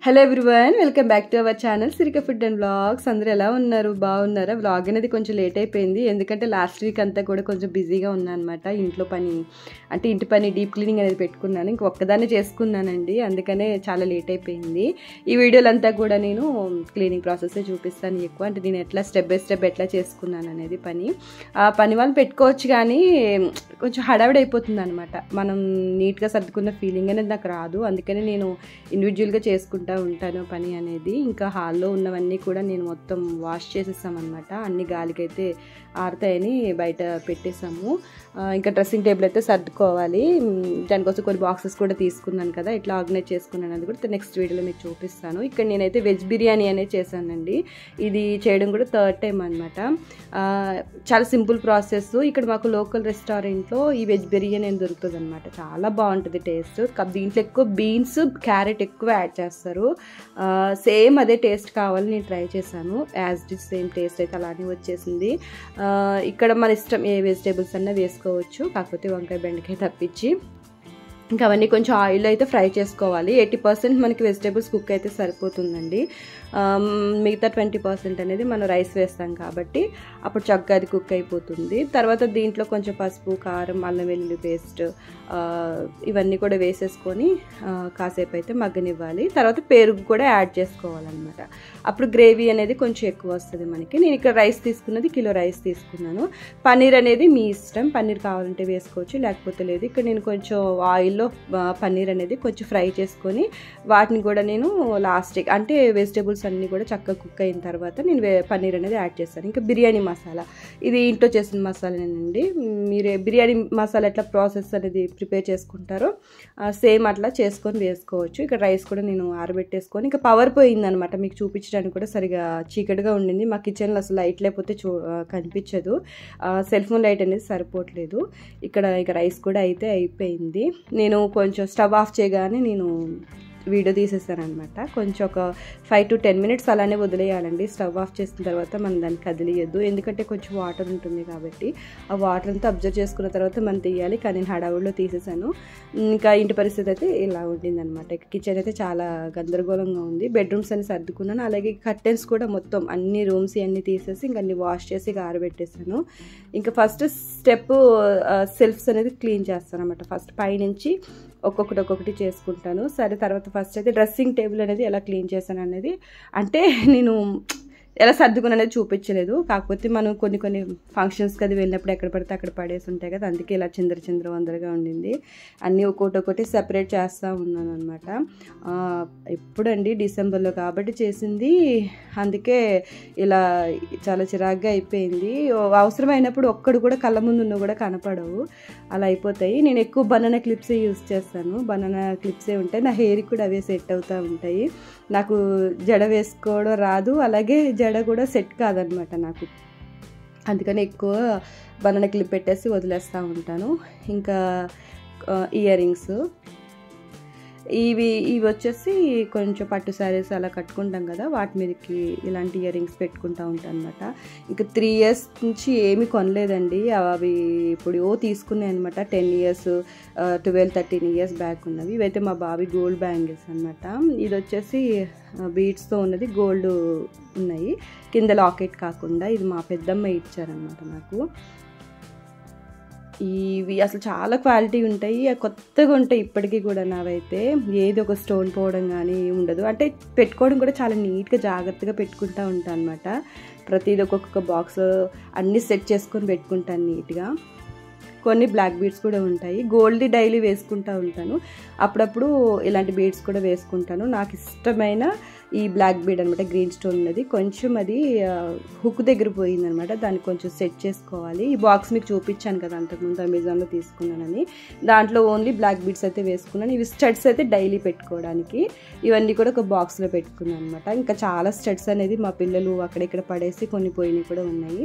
Hello everyone, welcome back to our channel సిరిక food and vlogs. అందరూ ఎలా ఉన్నారు? బాగున్నారా? వ్లాగ్ అనేది కొంచెం లేట్ అయిపోయింది, ఎందుకంటే లాస్ట్ వీక్ అంతా కూడా కొంచెం బిజీగా ఉన్నాను అనమాట. ఇంట్లో పని అంటే ఇంటి పని డీప్ క్లీనింగ్ అనేది పెట్టుకున్నాను, ఇంక ఒక్కదాన్ని చేసుకున్నానండి, అందుకనే చాలా లేట్ అయిపోయింది. ఈ వీడియోలంతా కూడా నేను క్లీనింగ్ ప్రాసెస్ చూపిస్తాను ఎక్కువ, అంటే నేను ఎట్లా స్టెప్ బై స్టెప్ ఎట్లా చేసుకున్నాను అనేది. పని వాళ్ళు పెట్టుకోవచ్చు, కానీ కొంచెం హడావిడి అయిపోతుంది అనమాట. మనం నీట్గా సర్దుకున్న ఫీలింగ్ అనేది నాకు రాదు, అందుకని నేను ఇండివిజువల్గా చేసుకుంటా ఉంటాను పని అనేది. ఇంకా హాల్లో ఉన్నవన్నీ కూడా నేను మొత్తం వాష్ చేసేసామన్నమాట. అన్ని గాలికైతే ఆరుతాయని బయట పెట్టేసాము. ఇంకా డ్రెస్సింగ్ టేబుల్ అయితే సర్దుకోవాలి, దానికోసం కొన్ని బాక్సెస్ కూడా తీసుకున్నాను కదా, ఇట్లా ఆర్గనైజ్ చేసుకున్నాను. అది కూడా నెక్స్ట్ వీడియోలో మీకు చూపిస్తాను. ఇక్కడ నేనైతే వెజ్ బిర్యానీ అనేది చేశానండి. ఇది చేయడం కూడా థర్డ్ టైం అనమాట. చాలా సింపుల్ ప్రాసెస్. ఇక్కడ మాకు లోకల్ రెస్టారెంట్లో ఈ వెజ్ బిర్యానీ అని దొరుకుతుంది అనమాట. చాలా బాగుంటుంది టేస్ట్. దీంట్లో ఎక్కువ బీన్స్, క్యారెట్ ఎక్కువ యాడ్ చేస్తారు. సేమ్ అదే టేస్ట్ కావాలని నేను ట్రై చేశాను. As it is same taste అయితే అలానే వచ్చేసింది. ఇక్కడ మన ఇష్టం ఏ వెజిటేబుల్స్ అన్నా వేసుకోవచ్చు, కాకపోతే వంకాయ బెండకాయ తప్పించి. ఇంకా అవన్నీ కొంచెం ఆయిల్ అయితే ఫ్రై చేసుకోవాలి. 80% మనకి వెజిటేబుల్స్ కుక్ అయితే సరిపోతుందండి. మిగతా 20% అనేది మనం రైస్ వేస్తాం కాబట్టి అప్పుడు చక్కగా అది కుక్ అయిపోతుంది. తర్వాత దీంట్లో కొంచెం పసుపు, కారం, అల్లం వెల్లుల్లి పేస్ట్ ఇవన్నీ కూడా వేసేసుకొని కాసేపు అయితే మగ్గనివ్వాలి. తర్వాత పెరుగు కూడా యాడ్ చేసుకోవాలన్నమాట. అప్పుడు గ్రేవీ అనేది కొంచెం ఎక్కువ వస్తుంది మనకి. నేను ఇక్కడ రైస్ తీసుకున్నది కిలో రైస్ తీసుకున్నాను. పన్నీర్ అనేది మీ ఇష్టం, పన్నీర్ కావాలంటే వేసుకోవచ్చు, లేకపోతే లేదు. ఇక్కడ నేను కొంచెం ఆయిల్లో పన్నీర్ అనేది కొంచెం ఫ్రై చేసుకొని వాటిని కూడా నేను లాస్ట్ అంటే వెజిటేబుల్స్ అన్నీ కూడా చక్కగా కుక్ అయిన తర్వాత నేను పన్నీర్ అనేది యాడ్ చేస్తాను. ఇంకా బిర్యానీ మసాలా, ఇది ఇంట్లో చేసిన మసాలానేనండి. మీరు బిర్యానీ మసాలా ఎట్లా ప్రాసెస్ అనేది ప్రిపేర్ చేసుకుంటారో సేమ్ అట్లా చేసుకొని వేసుకోవచ్చు. ఇక్కడ రైస్ కూడా నేను ఆరబెట్టేసుకొని, ఇంకా పవర్ పోయిందనమాట, మీకు చూపించడానికి కూడా సరిగా చీకటిగా ఉండింది. మా కిచెన్లో అసలు లైట్ లేకపోతే కనిపించదు, సెల్ ఫోన్ లైట్ అనేది సరిపోవట్లేదు. ఇక్కడ ఇక రైస్ కూడా అయితే అయిపోయింది. నేను కొంచెం స్టవ్ ఆఫ్ చేయగానే నేను వీడియో తీసేస్తాను అనమాట. కొంచెం ఒక 5 to 10 minutes అలానే వదిలేయాలండి. స్టవ్ ఆఫ్ చేసిన తర్వాత మనం దాన్ని కదిలియద్దు, ఎందుకంటే కొంచెం వాటర్ ఉంటుంది కాబట్టి ఆ వాటర్ అంతా అబ్జర్వ్ చేసుకున్న తర్వాత మనం తీయాలి. కానీ నేను హడావుడిలో తీసేసాను. ఇంకా ఇంటి పరిస్థితి అయితే ఇలా ఉండిందనమాట. కిచెన్ అయితే చాలా గందరగోళంగా ఉంది. బెడ్రూమ్స్ అన్ని సర్దుకున్నాను, అలాగే కర్టెన్స్ కూడా మొత్తం అన్ని రూమ్స్ అన్నీ తీసేసి ఇంకా అన్ని వాష్ చేసి ఆరబెట్టేసాను. ఇంకా ఫస్ట్ స్టెప్ సెల్ఫ్స్ అనేది క్లీన్ చేస్తాను అనమాట. ఫస్ట్ పైనుంచి ఒక్కొక్కటి చేసుకుంటాను. సరే, తర్వాత ఫస్ట్ అయితే డ్రెస్సింగ్ టేబుల్ అనేది ఎలా క్లీన్ చేశాను అనేది, అంటే నేను ఎలా సర్దుకుని అనేది చూపించలేదు. కాకపోతే మనం కొన్ని ఫంక్షన్స్కి అది వెళ్ళినప్పుడు ఎక్కడ పడితే అక్కడ పడేసి ఉంటాయి కదా, అందుకే ఇలా చిందర వందరగా ఉండింది. అన్నీ ఒక్కొక్కటి సెపరేట్ చేస్తూ ఉన్నాను అనమాట. ఎప్పుడండి డిసెంబర్లో కాబట్టి చేసింది, అందుకే ఇలా చాలా చిరాగ్గా అయిపోయింది. అవసరమైనప్పుడు ఒక్కడు కూడా కళ్ళ ముందు ఉన్న కూడా కనపడవు, అలా అయిపోతాయి. నేను ఎక్కువ బనానా క్లిప్సే యూజ్ చేస్తాను. బనానా క్లిప్సే ఉంటాయి, నా హెయిర్కి కూడా అవే సెట్ అవుతూ ఉంటాయి. నాకు జడ వేసుకోవడం రాదు, అలాగే జడ కూడా సెట్ కాదనమాట నాకు, అందుకని ఎక్కువ బనానా క్లిప్ పెట్టేసి వదిలేస్తూ ఉంటాను. ఇంకా ఇయర్ రింగ్స్ ఇవి వచ్చేసి కొంచెం పట్టు శారీస్ అలా కట్టుకుంటాం కదా, వాటి మీదకి ఇలాంటి ఇయర్ రింగ్స్ పెట్టుకుంటూ ఉంటాను అనమాట. ఇంకా 3 years నుంచి ఏమీ కొనలేదండి, అవి ఇప్పుడు తీసుకున్నాయి అనమాట. 10 years 12-13 years బ్యాక్ ఉన్నవి. ఇవైతే మా బావి గోల్డ్ బ్యాంగిల్స్ అనమాట. ఇది వచ్చేసి బీడ్స్తో ఉన్నది, గోల్డ్ ఉన్నాయి కింద, లాకెట్ కాకుండా. ఇది మా పెద్దమ్మ ఇచ్చారనమాట నాకు. ఇవి అసలు చాలా క్వాలిటీ ఉంటాయి, కొత్తగా ఉంటాయి ఇప్పటికీ కూడా. నావైతే ఏది ఒక స్టోన్ పోవడం కానీ ఉండదు, అంటే పెట్టుకోవడం కూడా చాలా నీట్గా జాగ్రత్తగా పెట్టుకుంటూ ఉంటాను అనమాట. ప్రతిదీ ఒక్కొక్క బాక్స్ అన్నీ సెట్ చేసుకొని పెట్టుకుంటాను నీట్గా. కొన్ని బ్లాక్ బీడ్స్ కూడా ఉంటాయి. గోల్డ్ డైలీ వేసుకుంటూ ఉంటాను, అప్పుడప్పుడు ఇలాంటి బీడ్స్ కూడా వేసుకుంటాను. నాకు ఇష్టమైన ఈ బ్లాక్ బీడ్ అనమాట, గ్రీన్ స్టోన్ ఉన్నది. కొంచెం అది హుక్ దగ్గర పోయిందనమాట, దాన్ని కొంచెం సెట్ చేసుకోవాలి. ఈ బాక్స్ మీకు చూపించాను కదా అంతకుముందు, అమెజాన్లో తీసుకున్నానని. దాంట్లో ఓన్లీ బ్లాక్ బీడ్స్ అయితే వేసుకున్నాను. ఇవి స్టడ్స్ అయితే డైలీ పెట్టుకోవడానికి. ఇవన్నీ కూడా ఒక బాక్స్లో పెట్టుకున్నాను అనమాట. ఇంకా చాలా స్టడ్స్ అనేది మా పిల్లలు అక్కడిక్కడ పడేసి కొన్ని పోయినవి కూడా ఉన్నాయి.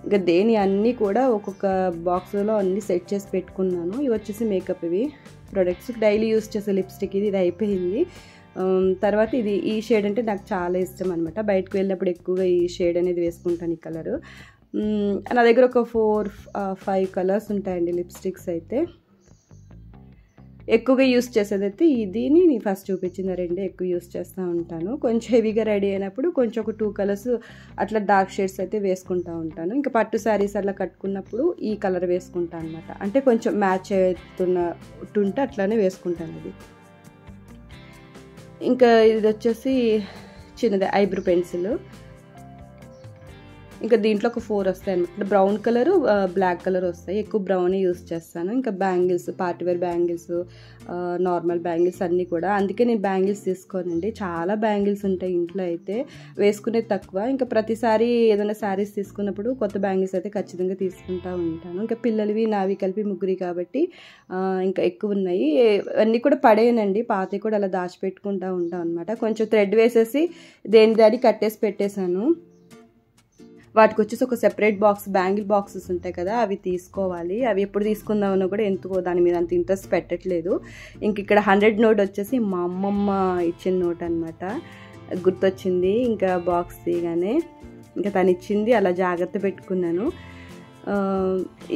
ఇంకా దేని అన్నీ కూడా ఒక్కొక్క బాక్స్లో అన్నీ సెట్ చేసి పెట్టుకున్నాను. ఇవి వచ్చేసి మేకప్, ఇవి ప్రొడక్ట్స్ డైలీ యూస్ చేసే లిప్స్టిక్. ఇది అయిపోయింది. తర్వాత ఈ షేడ్ అంటే నాకు చాలా ఇష్టం అనమాట. బయటకు వెళ్ళినప్పుడు ఎక్కువగా ఈ షేడ్ అనేది వేసుకుంటాను, ఈ కలరు. నా దగ్గర ఒక 4-5 కలర్స్ ఉంటాయండి లిప్స్టిక్స్ అయితే. ఎక్కువగా యూస్ చేసేదైతే ఇదిని నేను ఫస్ట్ చూపించిన రెండే ఎక్కువ యూస్ చేస్తూ ఉంటాను. కొంచెం హెవీగా రెడీ అయినప్పుడు కొంచెం ఒక 2 కలర్స్ అట్లా డార్క్ షేడ్స్ అయితే వేసుకుంటూ ఉంటాను. ఇంకా పట్టు శారీస్ అట్లా కట్టుకున్నప్పుడు ఈ కలర్ వేసుకుంటాను అనమాట. అంటే కొంచెం మ్యాచ్ అవుతుంటే అట్లానే వేసుకుంటాను ఇది. ఇంకా ఇది వచ్చేసి చిన్నది ఐబ్రో పెన్సిల్. ఇంకా దీంట్లో ఒక 4 వస్తాయి అనమాట. బ్రౌన్ కలరు, బ్లాక్ కలర్ వస్తాయి. ఎక్కువ బ్రౌనే యూస్ చేస్తాను. ఇంకా bangles, partywear bangles, normal bangles అన్నీ కూడా. అందుకే నేను బ్యాంగిల్స్ తీసుకోనండి. చాలా బ్యాంగిల్స్ ఉంటాయి ఇంట్లో అయితే, వేసుకునేది తక్కువ. ఇంకా ప్రతిసారి ఏదైనా శారీస్ తీసుకున్నప్పుడు కొత్త బ్యాంగిల్స్ అయితే ఖచ్చితంగా తీసుకుంటూ ఉంటాను. ఇంకా పిల్లలవి నావి కలిపి ముగ్గురి కాబట్టి ఇంకా ఎక్కువ ఉన్నాయి. అన్నీ కూడా పడేయనండి, పాతవి కూడా అలా దాచిపెట్టుకుంటూ ఉంటాం అనమాట. కొంచెం థ్రెడ్ వేసేసి దేని దాడి కట్టేసి పెట్టేశాను. వాటికి వచ్చేసి ఒక సెపరేట్ బాక్స్, బ్యాంగిల్ బాక్సెస్ ఉంటాయి కదా, అవి తీసుకోవాలి. అవి ఎప్పుడు తీసుకుందామన్నా కూడా ఎందుకో దాని మీద అంత ఇంట్రెస్ట్ పెట్టట్లేదు. ఇంక ఇక్కడ 100 నోట్ వచ్చేసి మా అమ్మమ్మ ఇచ్చిన నోట్ అనమాట. గుర్తొచ్చింది ఇంకా బాక్స్ తీయగానే. ఇంకా తను ఇచ్చింది అలా జాగ్రత్త పెట్టుకున్నాను.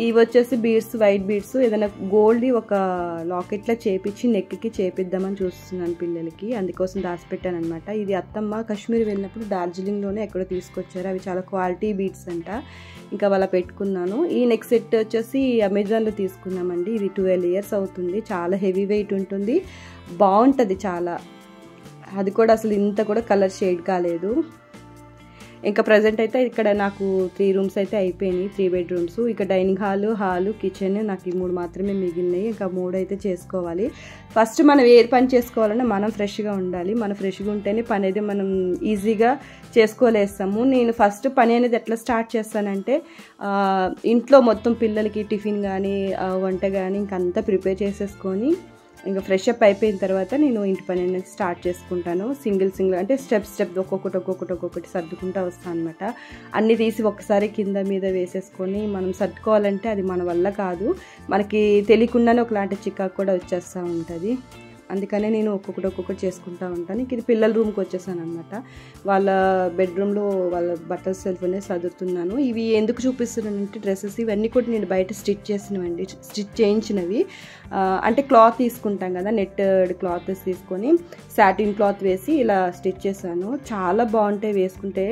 ఇవి వచ్చేసి బీడ్స్, వైట్ బీడ్స్. ఏదైనా గోల్డ్ది ఒక లాకెట్లా చేపించి నెక్కి చేపిద్దామని చూస్తున్నాను పిల్లలకి, అందుకోసం దాచిపెట్టాను అనమాట. ఇది అత్తమ్మ కాశ్మీర్ వెళ్ళినప్పుడు డార్జిలింగ్లోనే ఎక్కడో తీసుకొచ్చారు. అవి చాలా క్వాలిటీ బీడ్స్ అంట. ఇంకా వాళ్ళ పెట్టుకున్నాను. ఈ నెక్ సెట్ వచ్చేసి అమెజాన్లో తీసుకున్నామండి. ఇది 12 years అవుతుంది. చాలా హెవీ వెయిట్ ఉంటుంది, బాగుంటుంది చాలా. అది కూడా అసలు ఇంత కూడా కలర్ షేడ్ కాలేదు. ఇంకా ప్రజెంట్ అయితే ఇక్కడ నాకు 3 rooms అయితే అయిపోయినాయి, 3 bedrooms. ఇక డైనింగ్ హాలు, కిచెన్, నాకు ఈ 3 మాత్రమే మిగిలినాయి. ఇంకా 3 అయితే చేసుకోవాలి. ఫస్ట్ మనం ఏ పని చేసుకోవాలన్నా మనం ఫ్రెష్గా ఉండాలి. మనం ఫ్రెష్గా ఉంటేనే పని అయితే మనం ఈజీగా చేసుకోలేస్తాము. నేను ఫస్ట్ పని అనేది ఎట్లా స్టార్ట్ చేస్తానంటే, ఇంట్లో మొత్తం పిల్లలకి టిఫిన్ కానీ వంట కానీ ఇంకంతా ప్రిపేర్ చేసేసుకొని ఇంకా ఫ్రెష్ అప్ అయిపోయిన తర్వాత నేను ఇంటి పని అనేది స్టార్ట్ చేసుకుంటాను. సింగిల్ అంటే స్టెప్ ఒక్కొక్కటి సర్దుకుంటూ వస్తాను అనమాట. అన్నీ తీసి ఒక్కసారి కింద మీద వేసేసుకొని మనం సర్దుకోవాలంటే అది మన వల్ల కాదు. మనకి తెలియకుండానే ఒకలాంటి చికాకు కూడా వచ్చేస్తూ ఉంటుంది. అందుకనే నేను ఒక్కొక్కటి చేసుకుంటూ ఉంటాను. ఇది పిల్లల రూమ్కి వచ్చేసాను అనమాట. వాళ్ళ బెడ్రూమ్లో వాళ్ళ బట్టల సెల్ఫ్ అనేది సర్దుతున్నాను. ఇవి ఎందుకు చూపిస్తున్నానంటే డ్రెస్సెస్ ఇవన్నీ కూడా నేను బయట స్టిచ్ చేయించినవి. అంటే క్లాత్ తీసుకుంటాం కదా, నెట్టెడ్ క్లాత్ తీసుకొని సాటిన్ క్లాత్ వేసి ఇలా స్టిచ్ చేశాను. చాలా బాగుంటాయి వేసుకుంటే.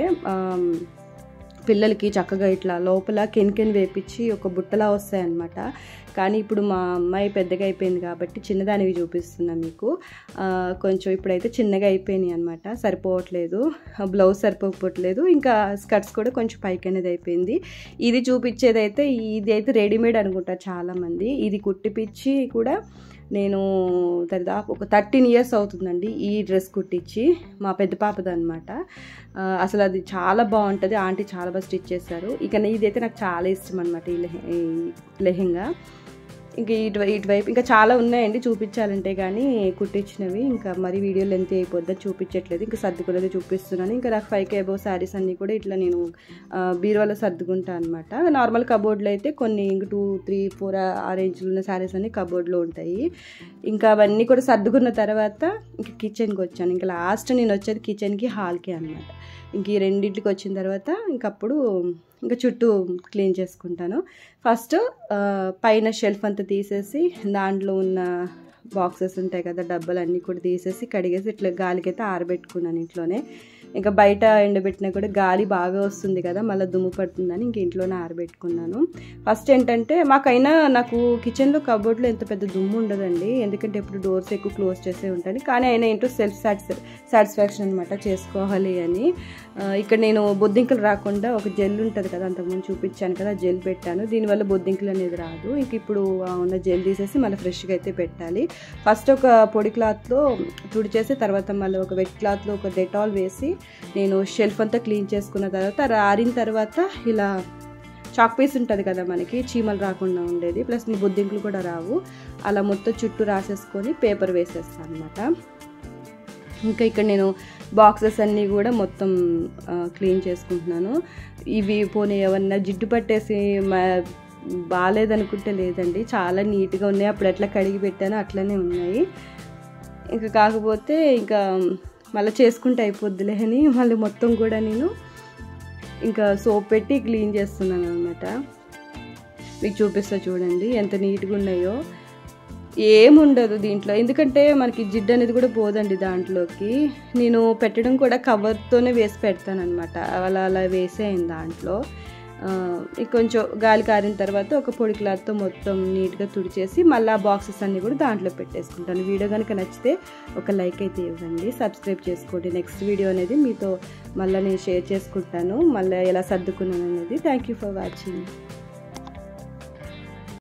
పిల్లలకి చక్కగా ఇట్లా లోపల కెన్ వేపించి ఒక బుట్టలా వస్తాయన్నమాట. కానీ ఇప్పుడు మా అమ్మాయి పెద్దగా అయిపోయింది కాబట్టి చిన్నదానివి చూపిస్తున్నా మీకు. కొంచెం ఇప్పుడైతే చిన్నగా అయిపోయినాయి అనమాట, సరిపోవట్లేదు. బ్లౌజ్ సరిపోవట్లేదు, ఇంకా స్కర్ట్స్ కూడా కొంచెం పైకి అనేది అయిపోయింది. ఇది చూపించేదైతే ఇది అయితే రెడీమేడ్ అనుకుంటారు చాలామంది. ఇది కుట్టిపిచ్చి కూడా నేను దాదాపు ఒక 13 years అవుతుందండి ఈ డ్రెస్ కుట్టించి. మా పెద్ద పాపది అనమాట. అసలు అది చాలా బాగుంటుంది. ఆంటీ చాలా బాగా స్టిచ్ చేశారు. ఇక ఇదైతే నాకు చాలా ఇష్టం అనమాట, ఈ లెహెంగా. ఇంక ఇటువైపు ఇంకా చాలా ఉన్నాయండి చూపించాలంటే, కానీ కుట్టించినవి ఇంకా మరి వీడియో లెంత్ అయిపోద్దని చూపించట్లేదు. ఇంకా సర్దుకునేది చూపిస్తున్నాను. ఇంకా నాకు 5K above శారీస్ అన్నీ కూడా ఇట్లా నేను బీరువాలో సర్దుకుంటాను అనమాట. నార్మల్ కబోర్డ్లో అయితే కొన్ని 2, 3, 4 ఆ రేంజ్లో ఉన్న శారీస్ అన్నీ కబోర్డ్లో ఉంటాయి. ఇంకా అవన్నీ కూడా సర్దుకున్న తర్వాత ఇంకా కిచెన్కి వచ్చాను. ఇంకా లాస్ట్ నేను వచ్చేది కిచెన్కి, హాల్కి అనమాట. ఇంక ఈ రెండింటికి వచ్చిన తర్వాత ఇంకప్పుడు ఇంకా చుట్టూ క్లీన్ చేసుకుంటాను. ఫస్ట్ పైన షెల్ఫ్ అంతా తీసేసి దాంట్లో ఉన్న బాక్సెస్ ఉంటాయి కదా, డబ్బాలన్నీ కూడా తీసేసి కడిగేసి ఇట్లా గాలికైతే ఆరబెట్టుకున్నాను ఇంట్లోనే. ఇంకా బయట ఎండబెట్టినా కూడా గాలి బాగా వస్తుంది కదా, మళ్ళీ దుమ్ము పడుతుందని ఇంక ఇంట్లోనే ఆరబెట్టుకున్నాను. ఫస్ట్ ఏంటంటే మాకైనా నాకు కిచెన్లో కబోర్డ్లో ఎంత పెద్ద దుమ్ము ఉండదండి, ఎందుకంటే ఎప్పుడు డోర్స్ ఎక్కువ క్లోజ్ చేసే ఉంటాను. కానీ అయినా ఏంటో సెల్ఫ్ సాటిస్ఫాక్షన్ అనమాట, చేసుకోవాలి అని. ఇక్కడ నేను బొద్దింకలు రాకుండా ఒక జెల్ ఉంటుంది కదా, అంతకుముందు చూపించాను కదా, జెల్ పెట్టాను. దీనివల్ల బొద్దింకలు అనేది రాదు. ఇంక ఇప్పుడు ఉన్న జెల్ తీసేసి మళ్ళీ ఫ్రెష్గా అయితే పెట్టాలి. ఫస్ట్ ఒక పొడి క్లాత్లో తుడిచేసి తర్వాత మళ్ళీ ఒక వెట్ క్లాత్లో ఒక డెటాల్ వేసి నేను షెల్ఫ్ అంతా క్లీన్ చేసుకున్న తర్వాత ఆరిన తర్వాత ఇలా చాక్ పీస్ ఉంటుంది కదా మనకి, చీమలు రాకుండా ఉండేది, ప్లస్ బొద్దింకలు కూడా రావు, అలా మొత్తం చుట్టూ రాసేసుకొని పేపర్ వేసేస్తాను అనమాట. ఇంకా ఇక్కడ నేను బాక్సెస్ అన్నీ కూడా మొత్తం క్లీన్ చేసుకుంటున్నాను. ఇవి పోనీ ఏమన్నా జిడ్డు పట్టేసి బాగాలేదనుకుంటే లేదండి, చాలా నీట్గా ఉన్నాయి. అప్పుడు ఎట్లా కడిగి పెట్టానో అట్లనే ఉన్నాయి. ఇంకా కాకపోతే ఇంకా మళ్ళీ చేసుకుంటే అయిపోద్దిలే అని మళ్ళీ మొత్తం కూడా నేను ఇంకా సోప్ పెట్టి క్లీన్ చేస్తున్నాను అనమాట. మీకు చూపిస్తా చూడండి ఎంత నీట్గా ఉన్నాయో. ఏముండదు దీంట్లో, ఎందుకంటే మనకి జిడ్డు అనేది కూడా పోదండి దాంట్లోకి. నేను పెట్టడం కూడా కవర్తోనే వేసి పెడతానమాట, అలా అలా వేసేయండి దాంట్లో. కొంచెం గాలి కారిన తర్వాత ఒక పొడి క్లాత్తో మొత్తం నీట్గా తుడిచేసి మళ్ళీ ఆ బాక్సెస్ అన్నీ కూడా దాంట్లో పెట్టేసుకుంటాను. వీడియో కనుక నచ్చితే ఒక లైక్ అయితే ఇవ్వండి, సబ్స్క్రైబ్ చేసుకోండి. నెక్స్ట్ వీడియో అనేది మీతో మళ్ళీ నేను షేర్ చేసుకుంటాను, మళ్ళీ ఎలా సర్దుకున్నాను అనేది. Thank you for watching.